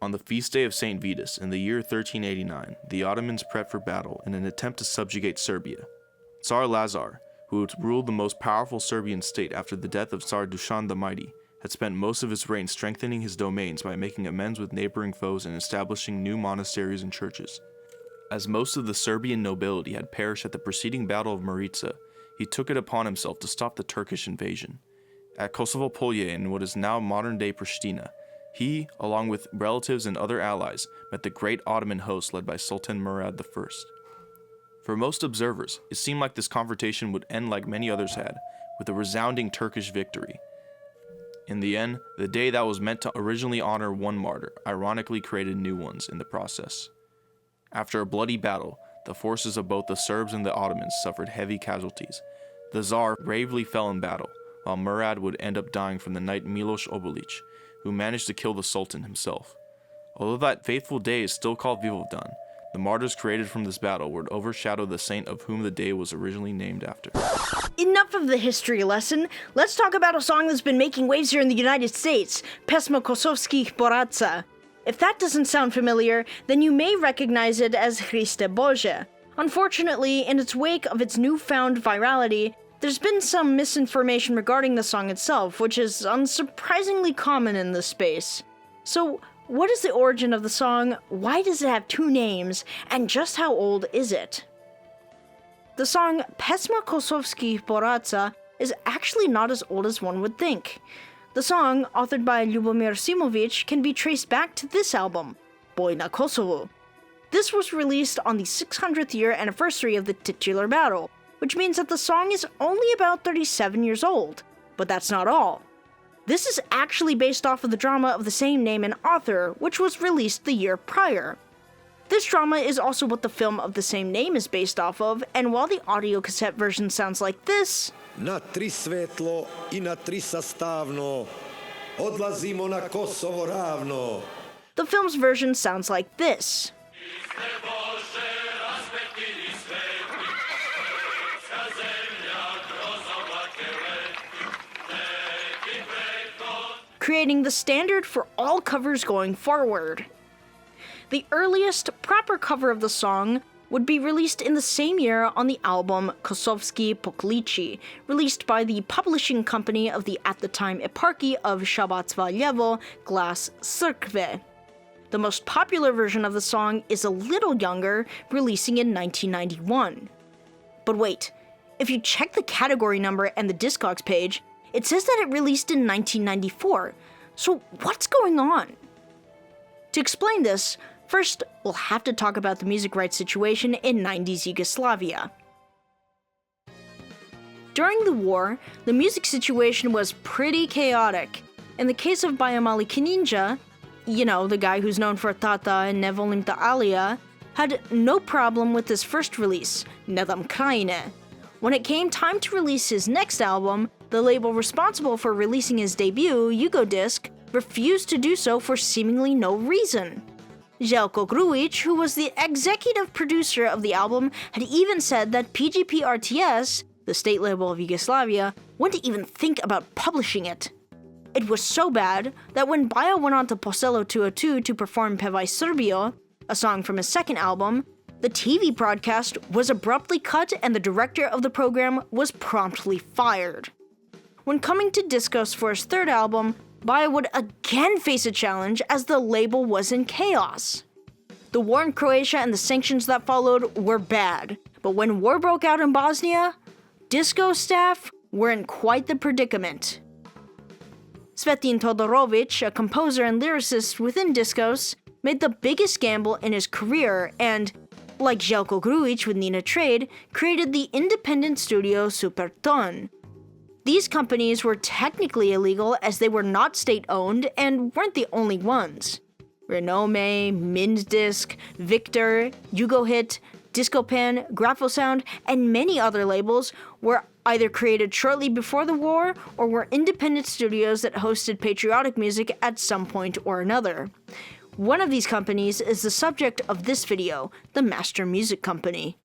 On the feast day of St. Vitus in the year 1389, the Ottomans prepped for battle in an attempt to subjugate Serbia. Tsar Lazar, who had ruled the most powerful Serbian state after the death of Tsar Dusan the Mighty, had spent most of his reign strengthening his domains by making amends with neighboring foes and establishing new monasteries and churches. As most of the Serbian nobility had perished at the preceding Battle of Maritsa, he took it upon himself to stop the Turkish invasion. At Kosovo Polje in what is now modern-day Pristina, he, along with relatives and other allies, met the great Ottoman host led by Sultan Murad I. For most observers, it seemed like this confrontation would end like many others had, with a resounding Turkish victory. In the end, the day that was meant to originally honor one martyr ironically created new ones in the process. After a bloody battle, the forces of both the Serbs and the Ottomans suffered heavy casualties. The Tsar bravely fell in battle, while Murad would end up dying from the knight Miloš Obilić, who managed to kill the Sultan himself. Although that faithful day is still called Vidovdan, the martyrs created from this battle would overshadow the saint of whom the day was originally named after. Enough of the history lesson. Let's talk about a song that's been making waves here in the United States, Pesma Kosovskih Boraca. If that doesn't sound familiar, then you may recognize it as Hriste Bože. Unfortunately, in its wake of its newfound virality, there's been some misinformation regarding the song itself, which is unsurprisingly common in this space. So, what is the origin of the song, why does it have two names, and just how old is it? The song Pesma Kosovskih Boraca is actually not as old as one would think. The song, authored by Ljubomir Simović, can be traced back to this album, Boj na Kosovu. This was released on the 600th year anniversary of the titular battle, which means that the song is only about 37 years old. But that's not all. This is actually based off of the drama of the same name and author, which was released the year prior. This drama is also what the film of the same name is based off of, and while the audio cassette version sounds like this, Na tri svetlo I na tri sastavno, odlazimo na Kosovo ravno. The film's version sounds like this. Creating the standard for all covers going forward. The earliest proper cover of the song would be released in the same year on the album Kosovski Poklichi, released by the publishing company of the at the time eparchy of Shabac Valjevo, Glas Crkve. The most popular version of the song is a little younger, releasing in 1991. But wait, if you check the category number and the Discogs page, it says that it released in 1994, so what's going on? To explain this, first, we'll have to talk about the music rights situation in 90s Yugoslavia. During the war, the music situation was pretty chaotic. In the case of Baja Mali Kaninja, you know, the guy who's known for Tata and Ne volim te Alija, had no problem with his first release, Ne dam Krajine. When it came time to release his next album, the label responsible for releasing his debut, Yugo refused to do so for seemingly no reason. Željko Grujić, who was the executive producer of the album, had even said that PGP RTS, the state label of Yugoslavia, wouldn't even think about publishing it. It was so bad that when Baja went on to Poselo 202 to perform Pevaj Srbijo, a song from his second album, the TV broadcast was abruptly cut and the director of the program was promptly fired. When coming to Discos for his third album, Baja would again face a challenge as the label was in chaos. The war in Croatia and the sanctions that followed were bad, but when war broke out in Bosnia, Disco staff were in quite the predicament. Svetin Todorovic, a composer and lyricist within Discos, made the biggest gamble in his career and, like Željko Grujić with Nina Trade, created the independent studio Superton. These companies were technically illegal as they were not state-owned and weren't the only ones. Renome, Minddisc, Victor, Yugo-Hit, Discopan, Graphosound, and many other labels were either created shortly before the war or were independent studios that hosted patriotic music at some point or another. One of these companies is the subject of this video, the Master Music Company.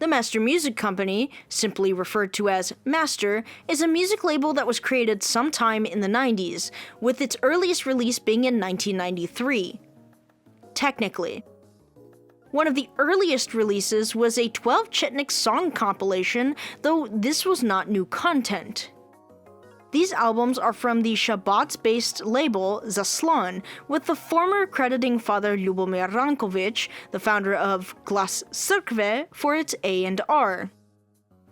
The Master Music Company, simply referred to as Master, is a music label that was created sometime in the 90s, with its earliest release being in 1993. Technically. One of the earliest releases was a 12 Chetnik song compilation, though this was not new content. These albums are from the Shabbat-based label Zaslan, with the former crediting Father Ljubomir Rankovic, the founder of Glas Crkve, for its A&R.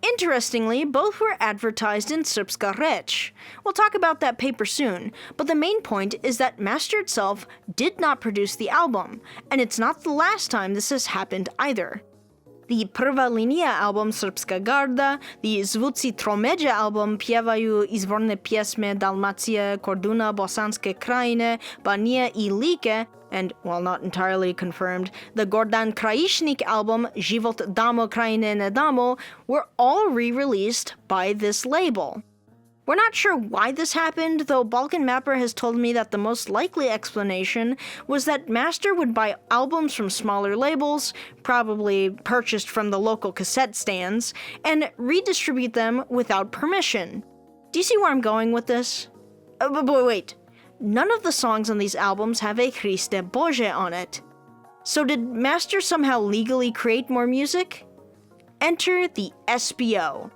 Interestingly, both were advertised in Srpska Reč. We'll talk about that paper soon, but the main point is that Master itself did not produce the album, and it's not the last time this has happened either. The Prva linija album Srpska Garda, the Zvuci tromeđe album pjevaju izvorne pjesme Dalmacije, Korduna, Bosanske krajine, Banije I Like, and, while not entirely confirmed, the Gordan Krajišnik album Život damo krajine ne damo were all re-released by this label. We're not sure why this happened, though Balkan Mapper has told me that the most likely explanation was that Master would buy albums from smaller labels, probably purchased from the local cassette stands, and redistribute them without permission. Do you see where I'm going with this? But wait, none of the songs on these albums have a Hriste Bože on it. So did Master somehow legally create more music? Enter the SBO.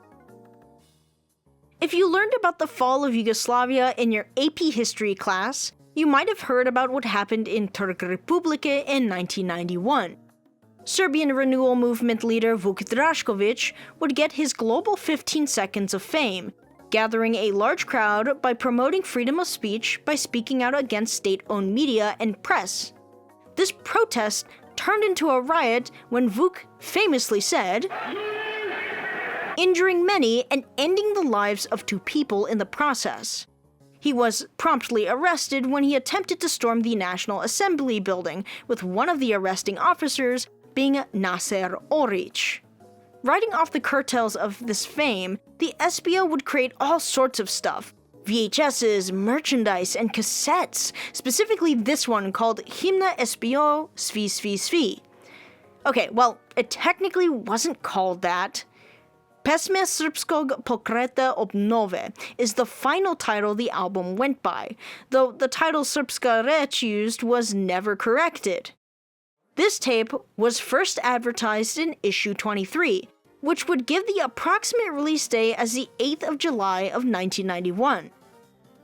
If you learned about the fall of Yugoslavia in your AP history class, you might have heard about what happened in Turk Republike in 1991. Serbian renewal movement leader Vuk Drašković would get his global 15 seconds of fame, gathering a large crowd by promoting freedom of speech by speaking out against state-owned media and press. This protest turned into a riot when Vuk famously said, injuring many and ending the lives of 2 people in the process. He was promptly arrested when he attempted to storm the National Assembly building, with one of the arresting officers being Nasser Oric. Riding off the curtails of this fame, the SBO would create all sorts of stuff: VHSs, merchandise, and cassettes, specifically this one called Hymna SBO Svi Svi Svi. Okay, well, it technically wasn't called that. Pesme Srpskog Pokreta Obnove is the final title the album went by, though the title Srpska Reč used was never corrected. This tape was first advertised in issue 23, which would give the approximate release date as the 8th of July of 1991.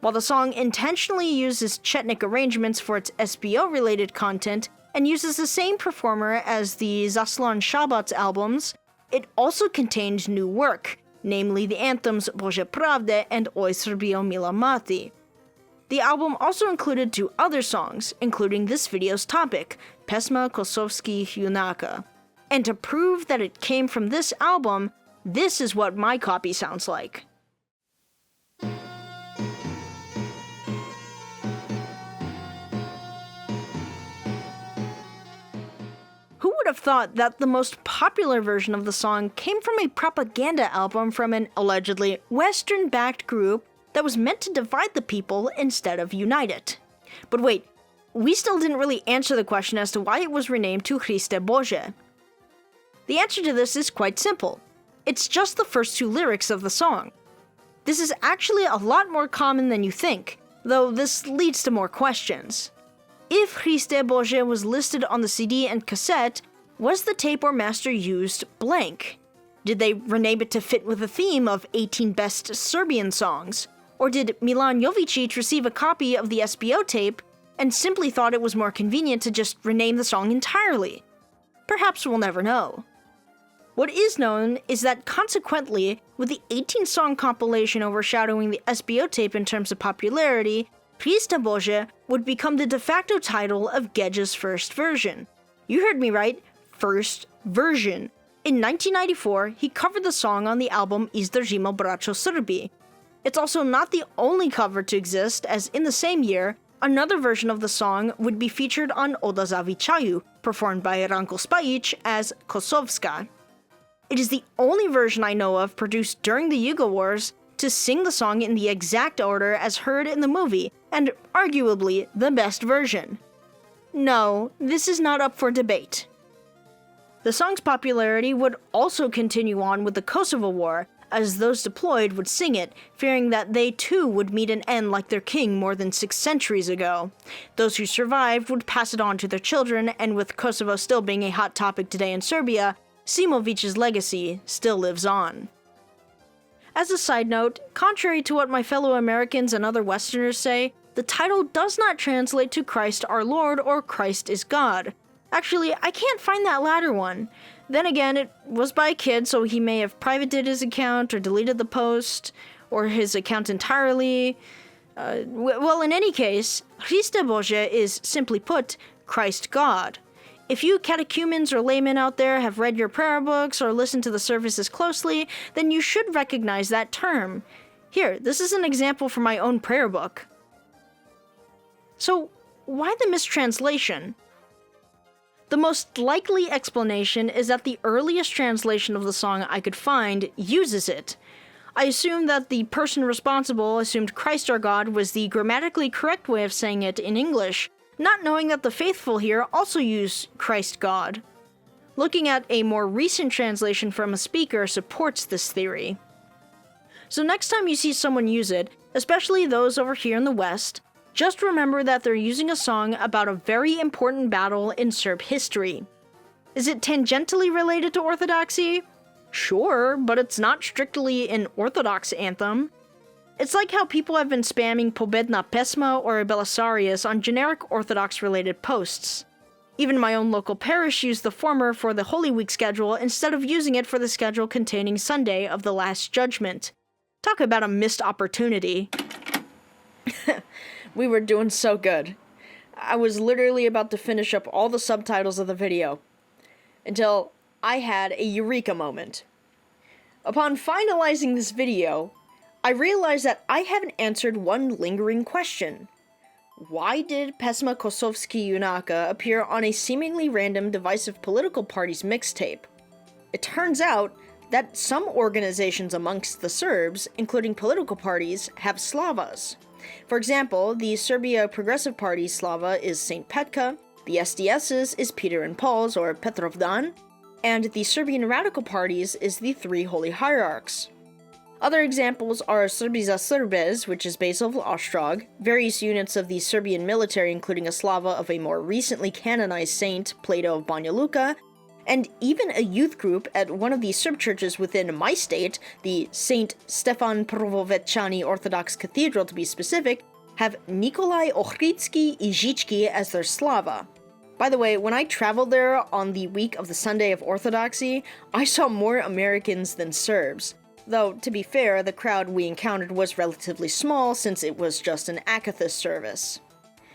While the song intentionally uses Chetnik arrangements for its SBO-related content and uses the same performer as the Zaslan Shabbat albums, it also contained new work, namely the anthems Bože Pravde and Oj Srbijo Mila Mati. The album also included 2 other songs, including this video's topic, Pesma Kosovskih Junaka. And to prove that it came from this album, this is what my copy sounds like. Who would have thought that the most popular version of the song came from a propaganda album from an allegedly Western-backed group that was meant to divide the people instead of unite it? But wait, we still didn't really answer the question as to why it was renamed to Hriste Bože. The answer to this is quite simple. It's just the first 2 lyrics of the song. This is actually a lot more common than you think, though this leads to more questions. If Hriste Bože was listed on the CD and cassette, was the tape or master used blank? Did they rename it to fit with the theme of 18 best Serbian songs? Or did Milan Jovicic receive a copy of the SBO tape and simply thought it was more convenient to just rename the song entirely? Perhaps we'll never know. What is known is that consequently, with the 18-song compilation overshadowing the SBO tape in terms of popularity, Hriste Bože would become the de facto title of Gedge's first version. You heard me right, first version. In 1994, he covered the song on the album Izdržimo Braćo Srbi. It's also not the only cover to exist, as in the same year, another version of the song would be featured on Oda Zavičaju, performed by Ranko Spajić as Kosovska. It is the only version I know of produced during the Yugo Wars to sing the song in the exact order as heard in the movie, and arguably the best version. No, this is not up for debate. The song's popularity would also continue on with the Kosovo War, as those deployed would sing it, fearing that they too would meet an end like their king more than 6 centuries ago. Those who survived would pass it on to their children, and with Kosovo still being a hot topic today in Serbia, Simovic's legacy still lives on. As a side note, contrary to what my fellow Americans and other Westerners say, the title does not translate to Christ our Lord or Christ is God. Actually, I can't find that latter one. Then again, it was by a kid, so he may have privated his account or deleted the post, or his account entirely. Well, in any case, Hriste Bože is, simply put, Christ God. If you catechumens or laymen out there have read your prayer books or listened to the services closely, then you should recognize that term. Here, this is an example from my own prayer book. So, why the mistranslation? The most likely explanation is that the earliest translation of the song I could find uses it. I assume that the person responsible assumed Christ our God was the grammatically correct way of saying it in English, not knowing that the faithful here also use Christ God. Looking at a more recent translation from a speaker supports this theory. So next time you see someone use it, especially those over here in the West, just remember that they're using a song about a very important battle in Serb history. Is it tangentially related to Orthodoxy? Sure, but it's not strictly an Orthodox anthem. It's like how people have been spamming Pobedna Pesma or Belisarius on generic Orthodox-related posts. Even my own local parish used the former for the Holy Week schedule instead of using it for the schedule containing Sunday of the Last Judgment. Talk about a missed opportunity. We were doing so good. I was literally about to finish up all the subtitles of the video, until I had a eureka moment. Upon finalizing this video, I realized that I haven't answered one lingering question. Why did Pesma Kosovski Junaka appear on a seemingly random divisive political party's mixtape? It turns out that some organizations amongst the Serbs, including political parties, have Slavas. For example, the Serbia Progressive Party Slava is St. Petka, the SDS's is Peter and Paul's or Petrovdan, and the Serbian Radical Parties is the Three Holy Hierarchs. Other examples are Srbiza Srbez, which is Basil Ostrog, various units of the Serbian military including a Slava of a more recently canonized saint, Plato of Banja Luka, and even a youth group at one of the Serb churches within my state, the St. Stefan Prvovećani Orthodox Cathedral to be specific, have Nikolai Ohridski i Žički as their Slava. By the way, when I traveled there on the week of the Sunday of Orthodoxy, I saw more Americans than Serbs. Though, to be fair, the crowd we encountered was relatively small since it was just an Akathist service.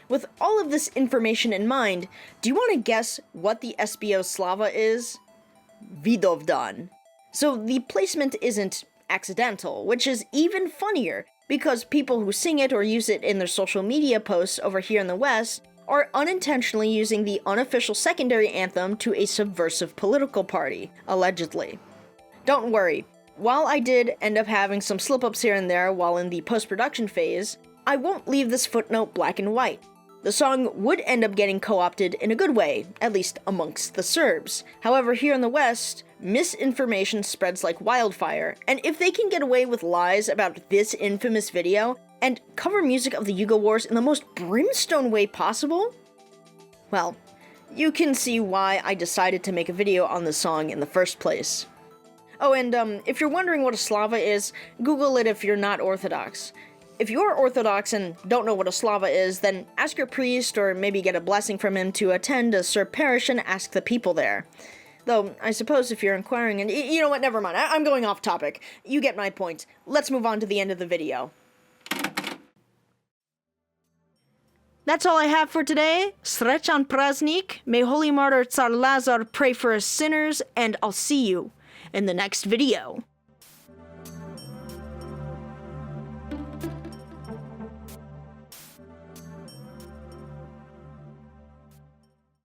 With all of this information in mind, do you want to guess what the SBO Slava is? Vidovdan. So the placement isn't accidental, which is even funnier, because people who sing it or use it in their social media posts over here in the West are unintentionally using the unofficial secondary anthem to a subversive political party, allegedly. Don't worry, while I did end up having some slip-ups here and there while in the post-production phase, I won't leave this footnote black and white. The song would end up getting co-opted in a good way, at least amongst the Serbs. However, here in the West, misinformation spreads like wildfire, and if they can get away with lies about this infamous video, and cover music of the Yugo Wars in the most brimstone way possible, well, you can see why I decided to make a video on this song in the first place. Oh, and if you're wondering what a Slava is, Google it if you're not Orthodox. If you're Orthodox and don't know what a Slava is, then ask your priest or maybe get a blessing from him to attend a Serb parish and ask the people there. Though, I suppose if you're inquiring and... You know what, never mind, I'm going off topic. You get my point. Let's move on to the end of the video. That's all I have for today. Srećan praznik. May Holy Martyr Tsar Lazar pray for us sinners, and I'll see you in the next video.